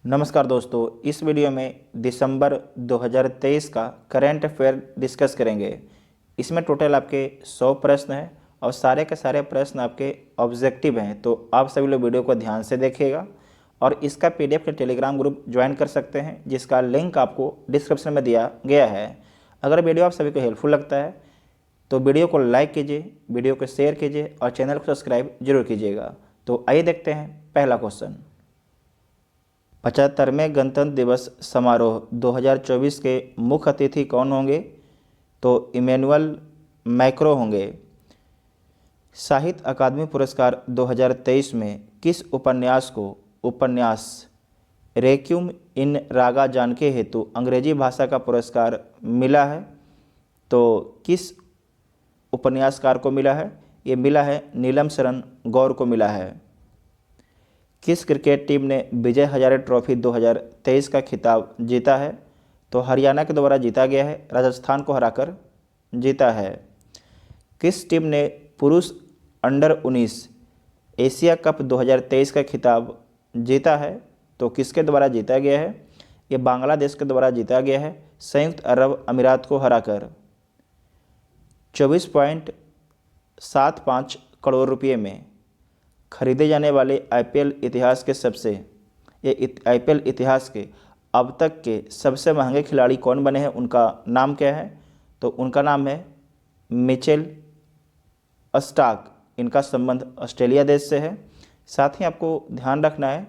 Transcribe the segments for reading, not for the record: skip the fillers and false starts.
नमस्कार दोस्तों, इस वीडियो में दिसंबर 2023 का करंट अफेयर डिस्कस करेंगे। इसमें टोटल आपके 100 प्रश्न हैं और सारे के सारे प्रश्न आपके ऑब्जेक्टिव हैं, तो आप सभी लोग वीडियो को ध्यान से देखिएगा और इसका पीडीएफ के टेलीग्राम ग्रुप ज्वाइन कर सकते हैं, जिसका लिंक आपको डिस्क्रिप्शन में दिया गया है। अगर वीडियो आप सभी को हेल्पफुल लगता है तो वीडियो को लाइक कीजिए, वीडियो को शेयर कीजिए और चैनल को सब्सक्राइब जरूर कीजिएगा। तो आइए देखते हैं पहला क्वेश्चन। 75वें गणतंत्र दिवस समारोह 2024 के मुख्य अतिथि कौन होंगे? तो इमैनुअल मैक्रो होंगे। साहित्य अकादमी पुरस्कार 2023 में किस उपन्यास रेक्यूम इन रागा जानके हेतु अंग्रेजी भाषा का पुरस्कार मिला है? तो किस उपन्यासकार को मिला है? ये मिला है नीलम शरण गौर को मिला है। किस क्रिकेट टीम ने विजय हजारे ट्रॉफी 2023 का खिताब जीता है? तो हरियाणा के द्वारा जीता गया है, राजस्थान को हराकर जीता है। किस टीम ने पुरुष अंडर-19 एशिया कप 2023 का खिताब जीता है? तो किसके द्वारा जीता गया है? ये बांग्लादेश के द्वारा जीता गया है, संयुक्त अरब अमीरात को हराकर। 24.75 करोड़ रुपये में खरीदे जाने वाले आईपीएल इतिहास के अब तक के सबसे महंगे खिलाड़ी कौन बने हैं? उनका नाम क्या है? तो उनका नाम है मिचेल स्टार्क। इनका संबंध ऑस्ट्रेलिया देश से है। साथ ही आपको ध्यान रखना है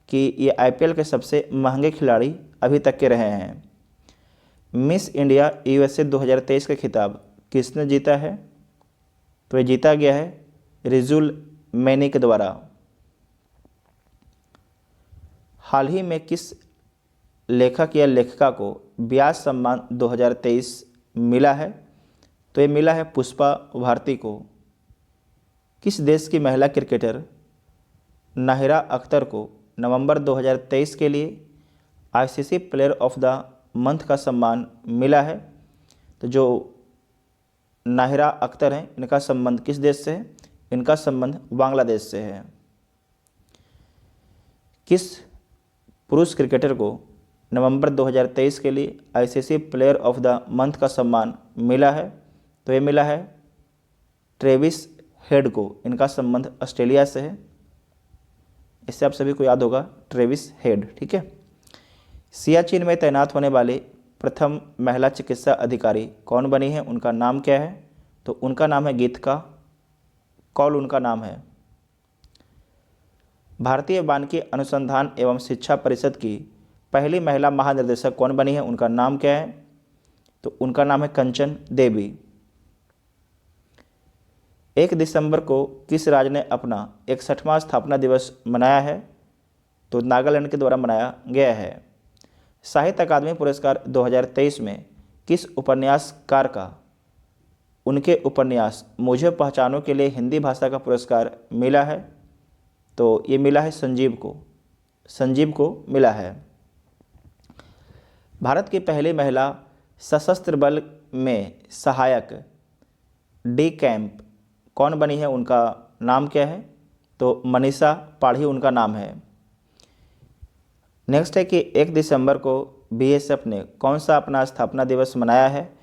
कि ये आईपीएल के सबसे महंगे खिलाड़ी अभी तक के रहे हैं। मिस इंडिया यूएसए 2023 का खिताब किसने जीता है? तो ये जीता गया है रिजुल मैनी के द्वारा। हाल ही में किस लेखक या लेखिका को व्यास सम्मान 2023 मिला है? तो ये मिला है पुष्पा भारती को। किस देश की महिला क्रिकेटर नाहिरा अख्तर को नवंबर 2023 के लिए ICC player of the month का सम्मान मिला है? तो जो नाहिरा अख्तर हैं, इनका संबंध किस देश से है? इनका संबंध बांग्लादेश से है। किस पुरुष क्रिकेटर को नवंबर 2023 के लिए ICC player of the month का सम्मान मिला है? तो ये मिला है ट्रेविस हेड को। इनका संबंध ऑस्ट्रेलिया से है। इससे आप सभी को याद होगा ट्रेविस हेड, ठीक है। सियाचिन में तैनात होने वाले प्रथम महिला चिकित्सा अधिकारी कौन बनी है? उनका नाम क्या है? तो उनका नाम है गीतिका कौल, उनका नाम है। भारतीय वानिकी अनुसंधान एवं शिक्षा परिषद की पहली महिला महानिदेशक कौन बनी है? उनका नाम क्या है? तो उनका नाम है कंचन देवी। 1 दिसंबर को किस राज्य ने अपना 61वां स्थापना दिवस मनाया है? तो नागालैंड के द्वारा मनाया गया है। साहित्य अकादमी पुरस्कार 2023 में किस उपन्यासकार का उनके उपन्यास मुझे पहचानो के लिए हिंदी भाषा का पुरस्कार मिला है? तो ये मिला है संजीव को मिला है। भारत की पहली महिला सशस्त्र बल में सहायक डी कैंप कौन बनी है? उनका नाम क्या है? तो मनीषा पाढ़ी उनका नाम है। नेक्स्ट है कि 1 दिसंबर को बीएसएफ ने कौन सा अपना स्थापना दिवस मनाया है?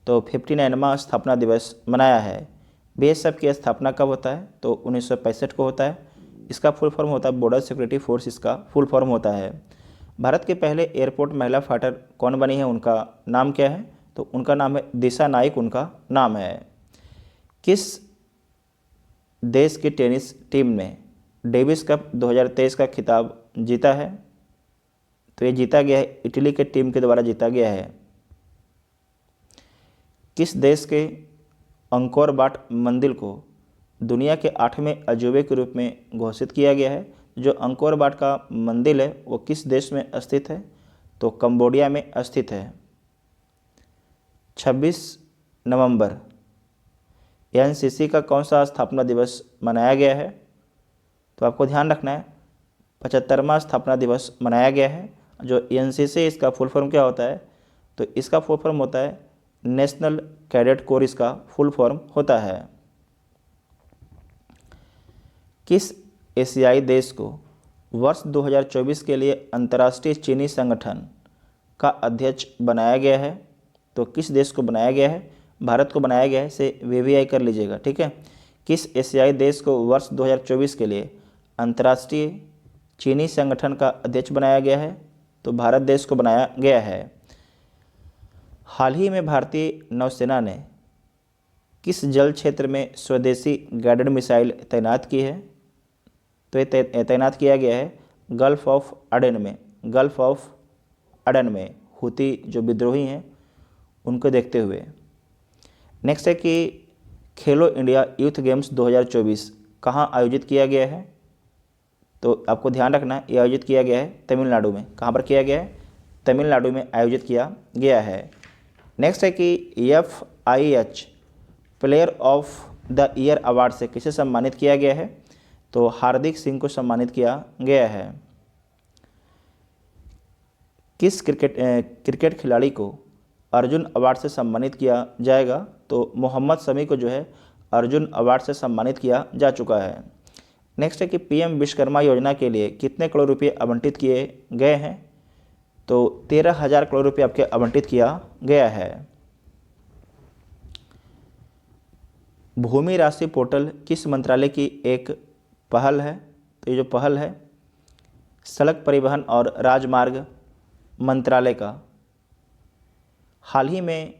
तो 59वां स्थापना दिवस मनाया है। बीएसएफ की स्थापना कब होता है? तो 1965 को होता है। इसका फुल फॉर्म होता है बॉर्डर सिक्योरिटी फोर्स, इसका फुल फॉर्म होता है। भारत के पहले एयरपोर्ट महिला फाइटर कौन बनी है? उनका नाम क्या है? तो उनका नाम है दिशा नाइक, उनका नाम है। किस देश की टेनिस टीम ने डेविस कप 2023 का खिताब जीता है? तो ये जीता गया है इटली के टीम के द्वारा जीता गया है। किस देश के अंकोर वाट मंदिर को दुनिया के 8वें अजूबे के रूप में घोषित किया गया है? जो अंकोर वाट का मंदिर है वो किस देश में स्थित है? तो कंबोडिया में स्थित है। 26 नवंबर एनसीसी का कौन सा स्थापना दिवस मनाया गया है? तो आपको ध्यान रखना है 75वां स्थापना दिवस मनाया गया है। जो एनसीसी, इसका फुल फॉर्म क्या होता है? तो इसका फुल फॉर्म होता है नेशनल कैडेट कोर, इसका फुल फॉर्म होता है। किस एशियाई देश को वर्ष 2024 के लिए अंतर्राष्ट्रीय चीनी संगठन का अध्यक्ष बनाया गया है? तो किस देश को बनाया गया है? भारत को बनाया गया है, इसे वीवीआई कर लीजिएगा, ठीक है। किस एशियाई देश को वर्ष 2024 के लिए अंतर्राष्ट्रीय चीनी संगठन का अध्यक्ष बनाया गया है? तो भारत देश को बनाया गया है। हाल ही में भारतीय नौसेना ने किस जल क्षेत्र में स्वदेशी गाइडेड मिसाइल तैनात की है? तो ये तैनात किया गया है गल्फ ऑफ अडेन में। गल्फ ऑफ अडेन में हुती जो विद्रोही हैं उनको देखते हुए। नेक्स्ट है कि खेलो इंडिया यूथ गेम्स 2024 कहाँ आयोजित किया गया है? तो आपको ध्यान रखना है, ये आयोजित किया गया है तमिलनाडु में। कहाँ पर किया गया है? तमिलनाडु में आयोजित किया गया है। नेक्स्ट है कि FIH player of the year award से किसे सम्मानित किया गया है? तो हार्दिक सिंह को सम्मानित किया गया है। किस क्रिकेट खिलाड़ी को अर्जुन अवार्ड से सम्मानित किया जाएगा? तो मोहम्मद शमी को जो है अर्जुन अवार्ड से सम्मानित किया जा चुका है। नेक्स्ट है कि PM विश्वकर्मा योजना के लिए कितने करोड़ रुपए आवंटित किए गए हैं? तो 13,000 करोड़ रुपए आपके आवंटित किया गया है। भूमि राशि पोर्टल किस मंत्रालय की एक पहल है? तो ये जो पहल है सड़क परिवहन और राजमार्ग मंत्रालय का। हाल ही में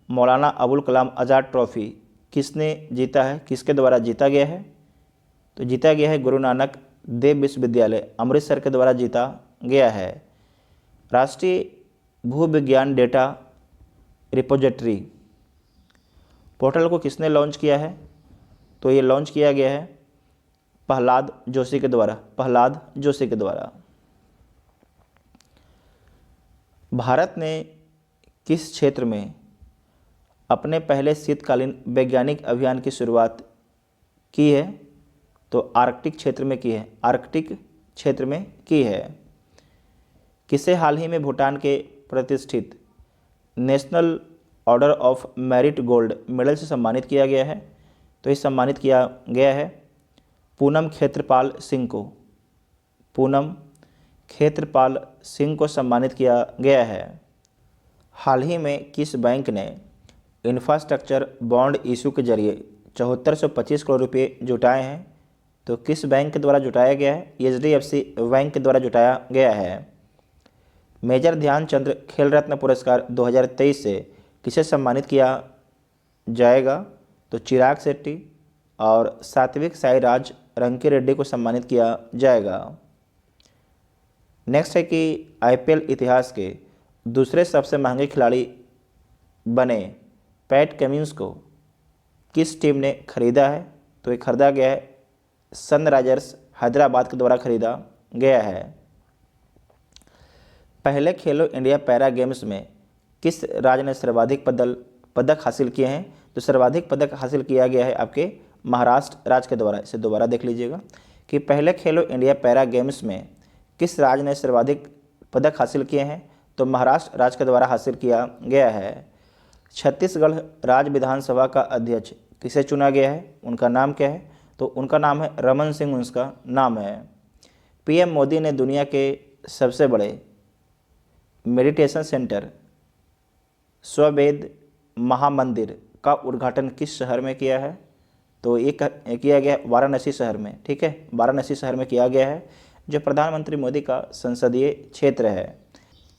मौलाना अबुल कलाम आज़ाद ट्रॉफी किसने जीता है? किसके द्वारा जीता गया है? तो जीता गया है गुरु नानक देव विश्वविद्यालय अमृतसर के द्वारा जीता गया है। राष्ट्रीय भूविज्ञान डेटा रिपोजिटरी पोर्टल को किसने लॉन्च किया है? तो ये लॉन्च किया गया है प्रहलाद जोशी के द्वारा। प्रहलाद जोशी के द्वारा। भारत ने किस क्षेत्र में अपने पहले शीतकालीन वैज्ञानिक अभियान की शुरुआत की है? तो आर्कटिक क्षेत्र में की है। आर्कटिक क्षेत्र में की है। किसे हाल ही में भूटान के प्रतिष्ठित national order of merit gold medal से सम्मानित किया गया है? तो ये सम्मानित किया गया है पूनम खेत्रपाल सिंह को। पूनम खेत्रपाल सिंह को सम्मानित किया गया है। हाल ही में किस बैंक ने इंफ्रास्ट्रक्चर बॉन्ड इशू के जरिए 7425 करोड़ रुपये जुटाए हैं? तो किस बैंक के द्वारा जुटाया गया है? HDFC बैंक के द्वारा जुटाया गया है। मेजर ध्यानचंद खेल रत्न पुरस्कार 2023 से किसे सम्मानित किया जाएगा? तो चिराग शेट्टी और सात्विक साईराज रंकी रेड्डी को सम्मानित किया जाएगा। नेक्स्ट है कि IPL इतिहास के दूसरे सबसे महंगे खिलाड़ी बने पैट कमिंस को किस टीम ने खरीदा है? तो ये खरीदा गया है सनराइजर्स हैदराबाद के द्वारा खरीदा गया है। पहले खेलो इंडिया पैरा गेम्स में किस राज्य ने सर्वाधिक पदक हासिल किए हैं? तो सर्वाधिक पदक हासिल किया गया है आपके महाराष्ट्र राज्य के द्वारा। इसे दोबारा देख लीजिएगा कि पहले खेलो इंडिया पैरा गेम्स में किस राज्य ने सर्वाधिक पदक हासिल किए हैं? तो महाराष्ट्र राज्य के द्वारा हासिल किया गया है। छत्तीसगढ़ राज्य विधानसभा का अध्यक्ष किसे चुना गया है? उनका नाम क्या है? तो उनका नाम है रमन सिंह, उनका नाम है। PM मोदी ने दुनिया के सबसे बड़े मेडिटेशन सेंटर स्ववेद महामंदिर का उद्घाटन किस शहर में किया है? तो ये किया गया वाराणसी शहर में, ठीक है। वाराणसी शहर में किया गया है जो प्रधानमंत्री मोदी का संसदीय क्षेत्र है।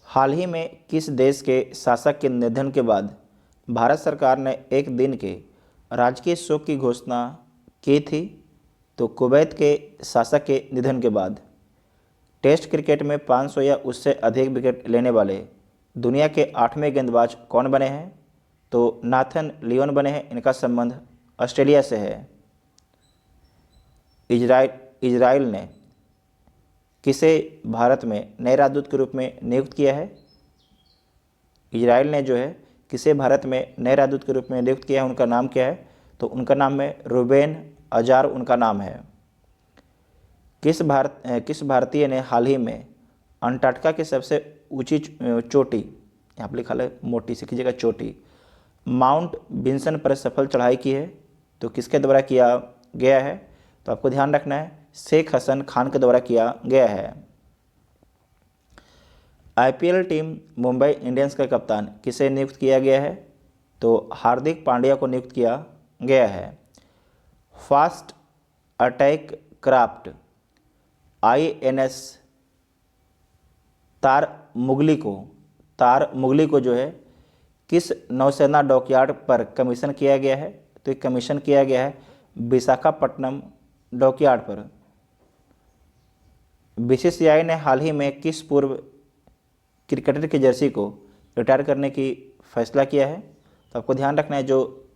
हाल ही में किस देश के शासक के निधन के बाद भारत सरकार ने एक दिन के राजकीय शोक की घोषणा की थी? तो कुवैत के शासक के निधन के बाद टेस्ट क्रिकेट में 500 या उससे अधिक विकेट लेने वाले दुनिया के 8वें गेंदबाज कौन बने हैं? तो नाथन लियोन बने हैं। इनका संबंध ऑस्ट्रेलिया से है। इजराइल ने किसे भारत में नए राजदूत के रूप में नियुक्त किया है? इजराइल ने जो है किसे भारत में नए राजदूत के रूप में नियुक्त किया है? उनका नाम क्या है? तो उनका नाम है रूबेन अजार, उनका नाम है। किस भारतीय ने हाल ही में अंटार्कटिका की सबसे ऊंची चोटी, यहाँ पर लिखा है मोटी से कीजिएगा चोटी, माउंट विंसन पर सफल चढ़ाई की है? तो किसके द्वारा किया गया है? तो आपको ध्यान रखना है शेख हसन खान के द्वारा किया गया है। आईपीएल टीम मुंबई इंडियंस का कप्तान किसे नियुक्त किया गया है? तो हार्दिक पांड्या को नियुक्त किया गया है। फास्ट अटैक क्राफ्ट आईएनएस तार मुगली को जो है किस नौसेना डॉकयार्ड पर कमीशन किया गया है? तो ये कमीशन किया गया है विशाखापट्टनम डॉकयार्ड पर। बीसीसीआई ने हाल ही में किस पूर्व क्रिकेटर की जर्सी को रिटायर करने की फैसला किया है? तो आपको ध्यान रखना है, जो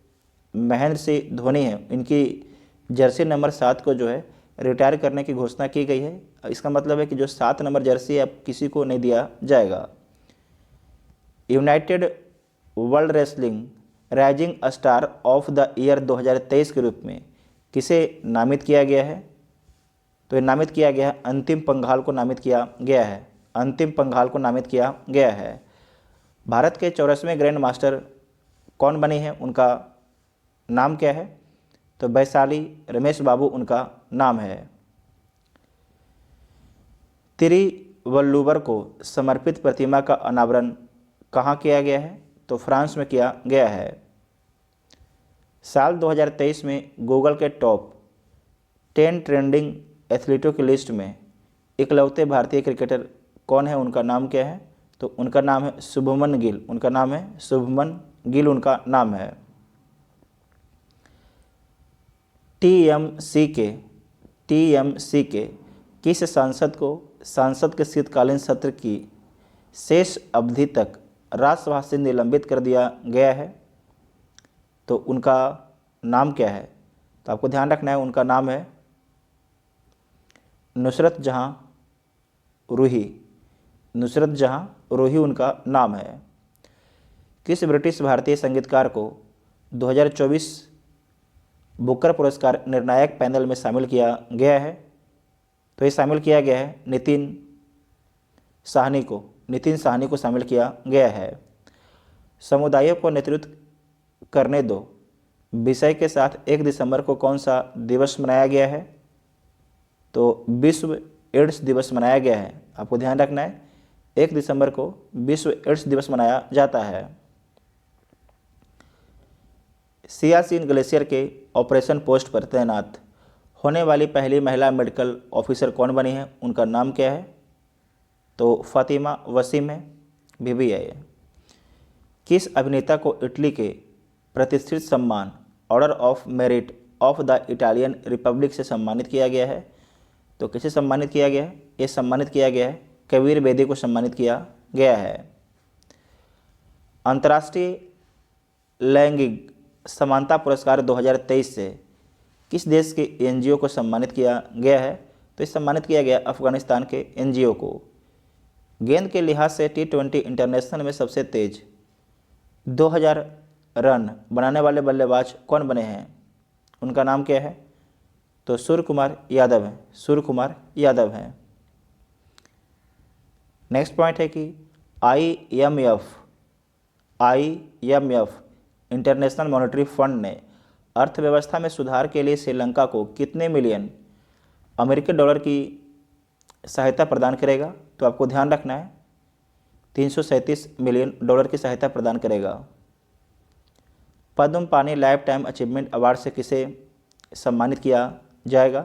महेंद्र सिंह धोनी है, इनकी जर्सी नंबर 7 को जो है रिटायर करने की घोषणा की गई है। इसका मतलब है कि जो 7 नंबर जर्सी अब किसी को नहीं दिया जाएगा। United world wrestling rising star of the year 2023 के रूप में किसे नामित किया गया है? तो ये नामित किया गया है अंतिम पंघाल को नामित किया गया है। अंतिम पंघाल को नामित किया गया है। भारत के 84वें ग्रैंड मास्टर कौन बने हैं, उनका नाम क्या है? तो वैशाली रमेश बाबू उनका नाम है। तिरुवल्लुवर को समर्पित प्रतिमा का अनावरण कहाँ किया गया है? तो फ्रांस में किया गया है। साल 2023 में गूगल के टॉप 10 ट्रेंडिंग एथलीटों की लिस्ट में इकलौते भारतीय क्रिकेटर कौन है, उनका नाम क्या है? तो उनका नाम है शुभमन गिल। उनका नाम है शुभमन गिल, उनका नाम है। टीएमसी के किस सांसद को संसद के शीतकालीन सत्र की शेष अवधि तक राज्यसभा से निलंबित कर दिया गया है? तो उनका नाम क्या है? तो आपको ध्यान रखना है, उनका नाम है नुसरत जहां रूही उनका नाम है। किस ब्रिटिश भारतीय संगीतकार को 2024 बुकर पुरस्कार निर्णायक पैनल में शामिल किया गया है? तो ये शामिल किया गया है नितिन साहनी को शामिल किया गया है। समुदायों को नेतृत्व करने दो विषय के साथ 1 दिसंबर को कौन सा दिवस मनाया गया है? तो विश्व एड्स दिवस मनाया गया है। आपको ध्यान रखना है, 1 दिसंबर को विश्व एड्स दिवस मनाया जाता है। सियाचिन ग्लेशियर के ऑपरेशन पोस्ट पर तैनात होने वाली पहली महिला मेडिकल ऑफिसर कौन बनी है? उनका नाम क्या है? तो फातिमा वसीम है, VVI। किस अभिनेता को इटली के प्रतिष्ठित सम्मान order of merit of the Italian Republic से सम्मानित किया गया है? तो किसे सम्मानित किया गया है? ये सम्मानित किया गया है कबीर बेदी को सम्मानित किया गया है। अंतर्राष्ट्रीय लैंगिक समानता पुरस्कार 2023 से किस देश के एनजीओ को सम्मानित किया गया है? तो इस सम्मानित किया गया अफगानिस्तान के एनजीओ को। गेंद के लिहाज से T20 इंटरनेशनल में सबसे तेज 2000 रन बनाने वाले बल्लेबाज कौन बने हैं? उनका नाम क्या है? तो सूर्य कुमार यादव हैं। नेक्स्ट पॉइंट है कि IMF इंटरनेशनल मॉनेटरी फंड ने अर्थव्यवस्था में सुधार के लिए श्रीलंका को कितने मिलियन अमेरिकी डॉलर की सहायता प्रदान करेगा? तो आपको ध्यान रखना है 337 मिलियन डॉलर की सहायता प्रदान करेगा। पद्म पानी लाइफ टाइम अचीवमेंट अवार्ड से किसे सम्मानित किया जाएगा?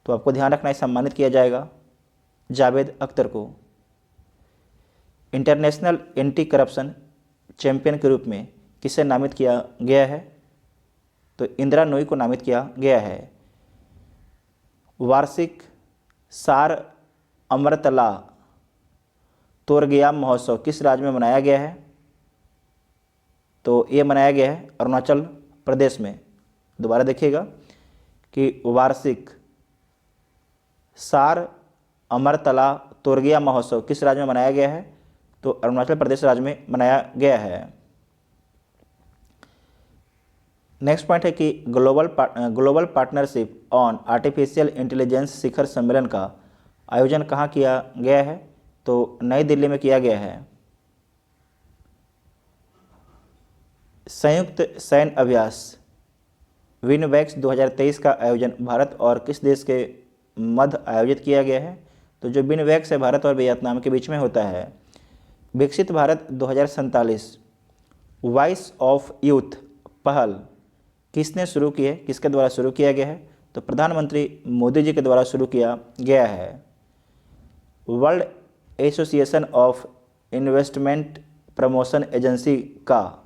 तो आपको ध्यान रखना है, सम्मानित किया जाएगा जावेद अख्तर को। इंटरनेशनल एंटी करप्शन चैंपियन के रूप में किसे नामित किया गया है? तो इंदिरा नूई को नामित किया गया है। वार्षिक सार अमरतला तोरगयाम महोत्सव किस राज्य में मनाया गया है? तो ये मनाया गया है अरुणाचल प्रदेश में। दोबारा देखिएगा कि वार्षिक सार अमरतला तोरगिया महोत्सव किस राज्य में मनाया गया है? तो अरुणाचल प्रदेश राज्य में मनाया गया है। नेक्स्ट पॉइंट है कि global partnership on artificial intelligence शिखर सम्मेलन का आयोजन कहाँ किया गया है? तो नई दिल्ली में किया गया है। संयुक्त सैन्य अभ्यास विनवेक्स 2023 का आयोजन भारत और किस देश के मध्य आयोजित किया गया है? तो जो विनवेक्स है भारत और वियतनाम के बीच में होता है। विकसित भारत 2047 वॉइस ऑफ यूथ पहल किसने शुरू की है, किसके द्वारा शुरू किया गया है? तो प्रधानमंत्री मोदी जी के द्वारा शुरू किया गया है। World association of investment promotion agency का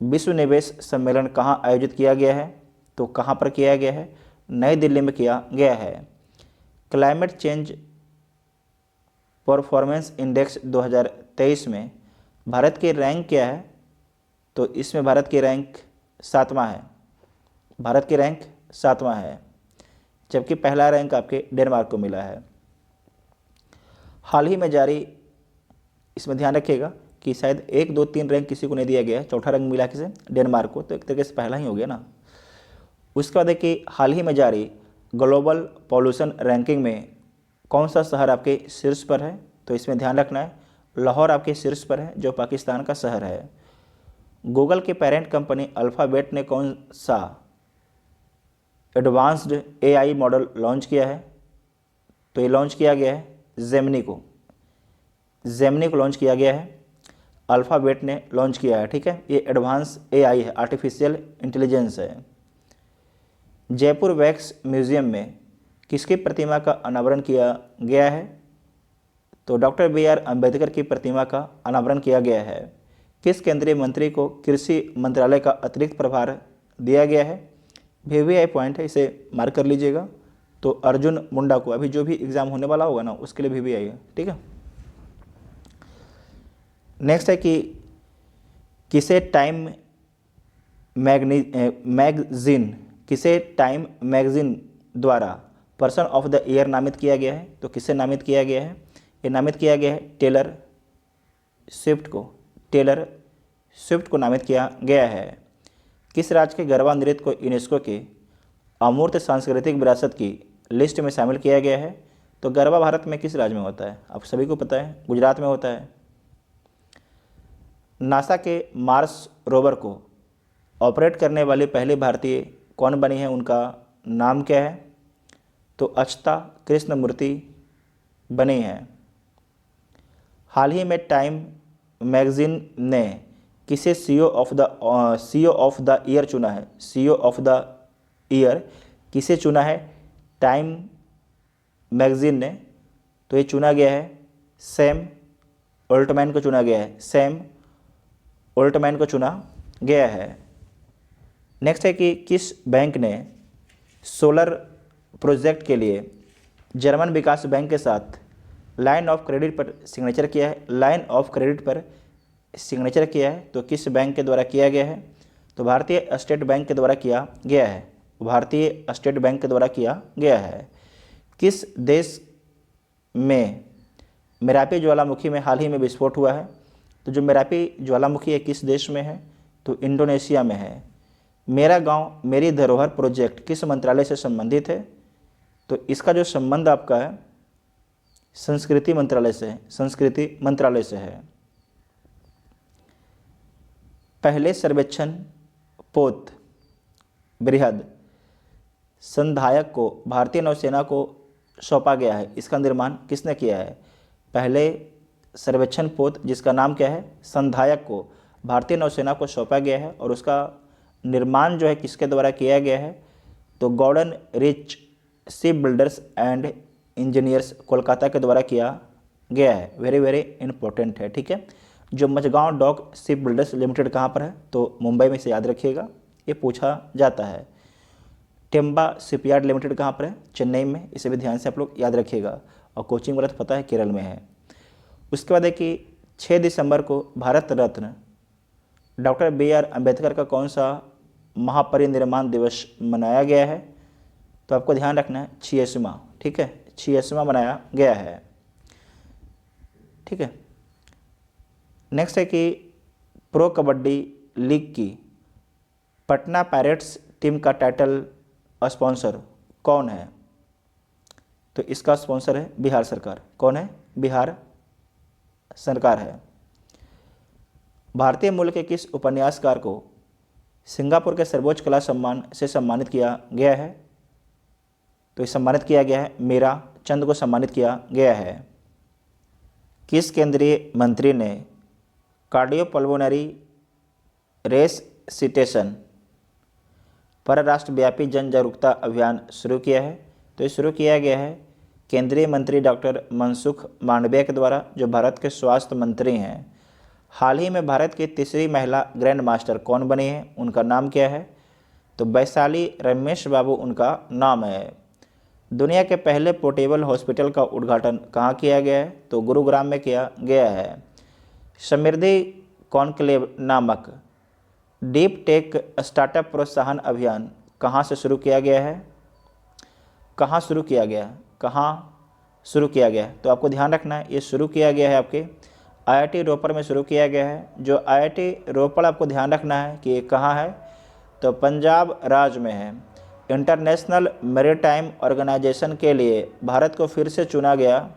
विश्व निवेश सम्मेलन कहाँ आयोजित किया गया है? तो कहाँ पर किया गया है? नई दिल्ली में किया गया है। क्लाइमेट चेंज परफॉर्मेंस इंडेक्स 2023 में भारत की रैंक क्या है? तो इसमें भारत की रैंक 7वां है। भारत की रैंक 7वां है, जबकि पहला रैंक आपके डेनमार्क को मिला है। हाल ही में जारी, इसमें ध्यान रखिएगा कि शायद 1, 2, 3 रैंक किसी को नहीं दिया गया है, चौथा रैंक मिला किसे? डेनमार्क को, तो एक तरीके से पहला ही हो गया ना। उसके बाद देखिए हाल ही में जारी ग्लोबल पॉल्यूशन रैंकिंग में कौन सा शहर आपके शीर्ष पर है? तो इसमें ध्यान रखना है लाहौर आपके शीर्ष पर है, जो पाकिस्तान का शहर है। गूगल के पेरेंट कंपनी अल्फ़ाबेट ने कौन सा एडवांस्ड एआई मॉडल लॉन्च किया है? तो ये लॉन्च किया गया है जेमिनी को लॉन्च किया गया है, अल्फ़ाबेट ने लॉन्च किया है। ठीक है, ये एडवांस एआई है, आर्टिफिशियल इंटेलिजेंस है। जयपुर वैक्स म्यूजियम में किसकी प्रतिमा का अनावरण किया गया है? तो डॉक्टर बी.आर. अम्बेडकर की प्रतिमा का अनावरण किया गया है। किस केंद्रीय मंत्री को कृषि मंत्रालय का अतिरिक्त प्रभार दिया गया है? वीवीआई पॉइंट है, इसे मार्क कर लीजिएगा। तो अर्जुन मुंडा को, अभी जो भी एग्जाम होने वाला होगा ना उसके लिए वीवीआई है। ठीक है, नेक्स्ट है कि किसे टाइम मैगजीन द्वारा पर्सन ऑफ द ईयर नामित किया गया है? तो किसे नामित किया गया है? ये नामित किया गया है टेलर स्विफ्ट को नामित किया गया है। किस राज्य के गरबा नृत्य को यूनेस्को की अमूर्त सांस्कृतिक विरासत की लिस्ट में शामिल किया गया है? तो गरबा भारत में किस राज्य में होता है? आप सभी को पता है, गुजरात में होता है। नासा के मार्स रोवर को ऑपरेट करने वाली पहली भारतीय कौन बनी है? उनका नाम क्या है? तो अक्षता कृष्णमूर्ति बनी है। हाल ही में टाइम मैगजीन ने किसे सीईओ ऑफ द ईयर चुना है? सीईओ ऑफ द ईयर किसे चुना है टाइम मैगजीन ने? तो ये चुना गया है सैम ऑल्टमैन को चुना गया है, सैम ऑल्टमैन को चुना गया है। नेक्स्ट है कि किस बैंक ने सोलर प्रोजेक्ट के लिए जर्मन विकास बैंक के साथ लाइन ऑफ क्रेडिट पर सिग्नेचर किया है? लाइन ऑफ क्रेडिट पर सिग्नेचर किया है, तो किस बैंक के द्वारा किया गया है? तो भारतीय स्टेट बैंक के द्वारा किया गया है। भारतीय स्टेट बैंक के द्वारा किया गया है। किस देश में मेरापी ज्वालामुखी में हाल ही में विस्फोट हुआ है? तो जो मेरापी ज्वालामुखी है किस देश में है? तो इंडोनेशिया में है। मेरा गांव मेरी धरोहर प्रोजेक्ट किस मंत्रालय से संबंधित है? तो इसका जो संबंध आपका है संस्कृति मंत्रालय से है, संस्कृति मंत्रालय से है। पहले सर्वेक्षण पोत बृहद संधायक को भारतीय नौसेना को सौंपा गया है, इसका निर्माण किसने किया है? पहले सर्वेक्षण पोत जिसका नाम क्या है संधायक को भारतीय नौसेना को सौंपा गया है, और उसका निर्माण जो है किसके द्वारा किया गया है? तो Garden Reach Ship Builders and Engineers Kolkata के द्वारा किया गया है। वेरी वेरी इंपॉर्टेंट है। ठीक है, जो Mazagon Dock Ship Builders Limited कहाँ पर है? तो मुंबई में, से याद रखिएगा, ये पूछा जाता है। टेम्बा शिपयार्ड लिमिटेड कहाँ पर है? चेन्नई में, इसे भी ध्यान से आप लोग याद रखिएगा। और कोचिंग वाला तो पता है केरल में है। उसके बाद है कि 6 दिसंबर को भारत रत्न डॉक्टर बी.आर. अम्बेडकर का कौन सा महापरिनिर्वाण दिवस मनाया गया है? तो आपको ध्यान रखना है 86वां। ठीक है, 86वां मनाया गया है। ठीक है, नेक्स्ट है कि प्रो कबड्डी लीग की पटना पायरेट्स टीम का टाइटल स्पॉन्सर कौन है? तो इसका स्पॉन्सर है बिहार सरकार। कौन है? बिहार सरकार है। भारतीय मूल के किस उपन्यासकार को सिंगापुर के सर्वोच्च कला सम्मान से सम्मानित किया गया है? तो इस सम्मानित किया गया है मीरा चंद को सम्मानित किया गया है। किस केंद्रीय मंत्री ने कार्डियोपल्मोनरी रेससिटेशन पर राष्ट्रव्यापी जन जागरूकता अभियान शुरू किया है? तो ये शुरू किया गया है केंद्रीय मंत्री डॉक्टर मनसुख मांडविया के द्वारा, जो भारत के स्वास्थ्य मंत्री हैं। हाल ही में भारत की तीसरी महिला ग्रैंड मास्टर कौन बनी है? उनका नाम क्या है? तो वैशाली रमेश बाबू उनका नाम है। दुनिया के पहले पोर्टेबल हॉस्पिटल का उद्घाटन कहाँ किया गया है? तो गुरुग्राम में किया गया है। समृद्धि कॉन्क्लेव नामक डीप टेक स्टार्टअप प्रोत्साहन अभियान कहाँ से शुरू किया गया है? कहाँ शुरू किया गया? कहाँ शुरू किया गया? तो आपको ध्यान रखना है, ये शुरू किया गया है आपके आईआईटी रोपड़ में शुरू किया गया है। जो आईआईटी रोपड़ आपको ध्यान रखना है कि ये कहाँ है, तो पंजाब राज्य में है। इंटरनेशनल मैरीटाइम ऑर्गेनाइजेशन के लिए भारत को फिर से चुना गया,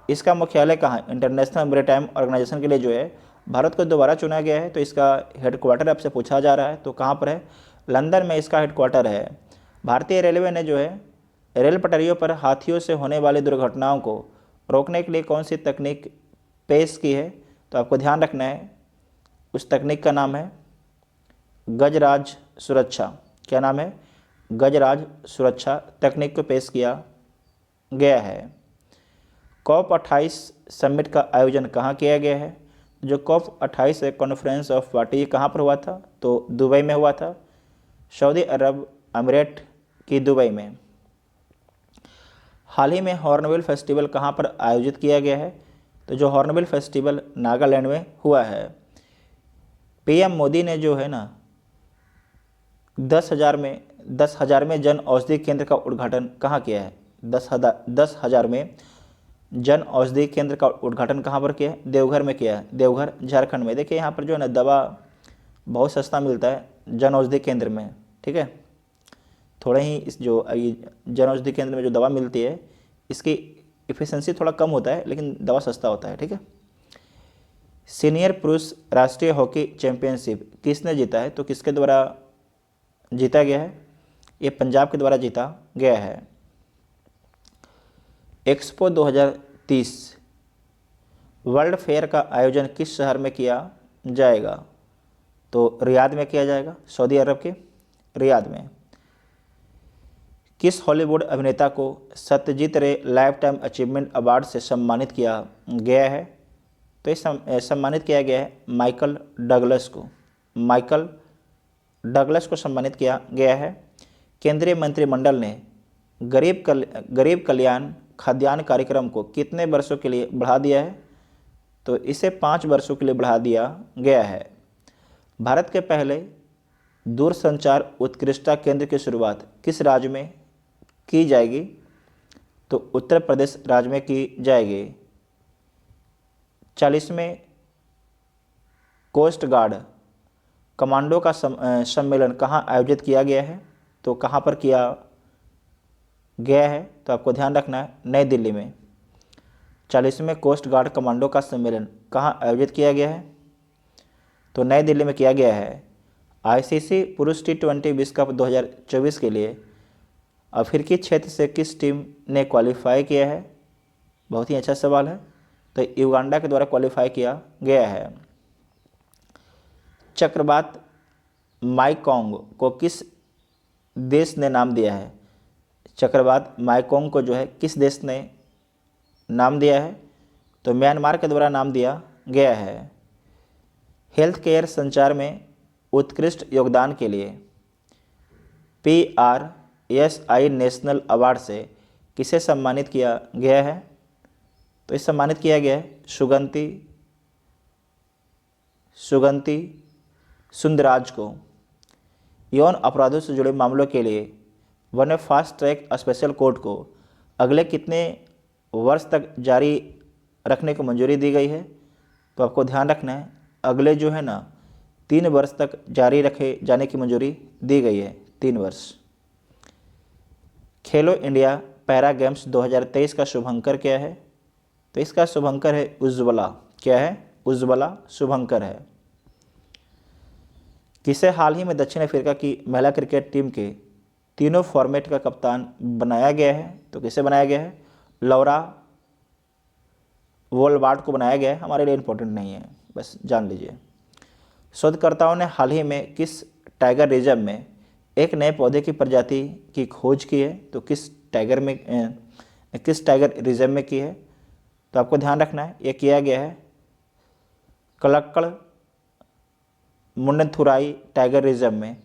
इसका मुख्यालय कहाँ है? इंटरनेशनल मैरीटाइम ऑर्गेनाइजेशन के लिए जो है भारत को दोबारा चुना गया है, तो इसका हेडक्वार्टर आपसे पूछा जा रहा है, तो कहाँ पर है? लंदन में इसका हेडक्वार्टर है। भारतीय रेलवे ने जो है रेल पटरियों पर हाथियों से होने वाली दुर्घटनाओं को रोकने के लिए कौन सी तकनीक पेश की है? तो आपको ध्यान रखना है, उस तकनीक का नाम है गजराज सुरक्षा। क्या नाम है? गजराज सुरक्षा तकनीक को पेश किया गया है। COP28 समिट का आयोजन कहाँ किया गया है? जो COP28 है कॉन्फ्रेंस ऑफ पार्टी, कहाँ पर हुआ था? तो दुबई में हुआ था, सऊदी अरब अमीरात की दुबई में। हाल ही में हॉर्नबिल फेस्टिवल कहाँ पर आयोजित किया गया है? तो जो हॉर्नबिल फेस्टिवल नागालैंड में हुआ है। पीएम मोदी ने जो है ना 10,000 में जन औषधि केंद्र का उद्घाटन कहाँ किया है? 10,000 में जन औषधि केंद्र का उद्घाटन कहाँ पर किया है? देवघर में किया है, देवघर झारखंड में। देखिए यहाँ पर जो है ना दवा बहुत सस्ता मिलता है जन औषधि केंद्र में, ठीक है। थोड़े ही इस जो जन औषधि केंद्र में जो दवा मिलती है इसकी इफिशिएंसी थोड़ा कम होता है, लेकिन दवा सस्ता होता है, ठीक है। सीनियर पुरुष राष्ट्रीय हॉकी चैंपियनशिप किसने जीता है? तो किसके द्वारा जीता गया है? ये पंजाब के द्वारा जीता गया है। एक्सपो 2030 वर्ल्ड फेयर का आयोजन किस शहर में किया जाएगा? तो रियाद में किया जाएगा, सऊदी अरब के रियाद में। किस हॉलीवुड अभिनेता को सत्यजीत रे लाइफ टाइम अचीवमेंट अवार्ड से सम्मानित किया गया है? तो इस सम्मानित किया गया है माइकल डगलस को। माइकल डगलस को सम्मानित किया गया है। केंद्रीय मंत्रिमंडल ने गरीब कल्याण खाद्यान्न कार्यक्रम को कितने वर्षों के लिए बढ़ा दिया है? तो इसे 5 वर्षों के लिए बढ़ा दिया गया है। भारत के पहले दूरसंचार उत्कृष्टता केंद्र की शुरुआत किस राज्य में की जाएगी? तो उत्तर प्रदेश राज्य में की जाएगी। 40वें कोस्ट गार्ड कमांडो का सम्मेलन कहाँ आयोजित किया गया है? तो कहाँ पर किया गया है? तो आपको ध्यान रखना है, नई दिल्ली में। 40वें कोस्ट गार्ड कमांडो का सम्मेलन कहाँ आयोजित किया गया है? तो नई दिल्ली में किया गया है। आईसीसी पुरुष T20 विश्व कप 2024 के लिए अफ्रीकी क्षेत्र से किस टीम ने क्वालिफाई किया है? बहुत ही अच्छा सवाल है। तो युगांडा के द्वारा क्वालिफाई किया गया है। चक्रवात माईकोंग को किस देश ने नाम दिया है? चक्रवात माईकोंग को जो है किस देश ने नाम दिया है? तो म्यांमार के द्वारा नाम दिया गया है। हेल्थ केयर संचार में उत्कृष्ट योगदान के लिए PRSI नेशनल अवार्ड से किसे सम्मानित किया गया है? तो इस सम्मानित किया गया है सुगंति सुंदराज को। यौन अपराधों से जुड़े मामलों के लिए one fast track special court को अगले कितने वर्ष तक जारी रखने को मंजूरी दी गई है? तो आपको ध्यान रखना है, अगले जो है ना 3 वर्ष तक जारी रखे जाने की मंजूरी दी गई है, 3 वर्ष। खेलो इंडिया पैरा गेम्स 2023 का शुभंकर क्या है? तो इसका शुभंकर है उज्ज्वला। क्या है? उज्ज्वला शुभंकर है। किसे हाल ही में दक्षिण अफ्रीका की महिला क्रिकेट टीम के तीनों फॉर्मेट का कप्तान बनाया गया है? तो किसे बनाया गया है? लौरा वोलवार्ड को बनाया गया है। हमारे लिए इंपॉर्टेंट नहीं है, बस जान लीजिए। शोधकर्ताओं ने हाल ही में किस टाइगर रिजर्व में एक नए पौधे की प्रजाति की खोज की है? तो किस टाइगर रिजर्व में की है? तो आपको ध्यान रखना है, ये किया गया है कलक्कड़ मुंडनथुराई टाइगर रिजर्व में।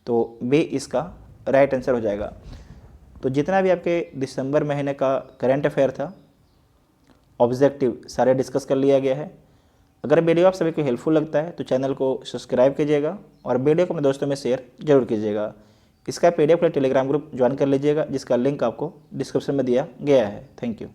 तो बी इसका राइट आंसर हो जाएगा। तो जितना भी आपके दिसंबर महीने का करंट अफेयर था, ऑब्जेक्टिव सारे डिस्कस कर लिया गया है। अगर वीडियो आप सभी को हेल्पफुल लगता है तो चैनल को सब्सक्राइब कीजिएगा और वीडियो को अपने दोस्तों में शेयर जरूर कीजिएगा। इसका PDF के लिए टेलीग्राम ग्रुप ज्वाइन कर लीजिएगा, जिसका लिंक आपको डिस्क्रिप्शन में दिया गया है। Thank you.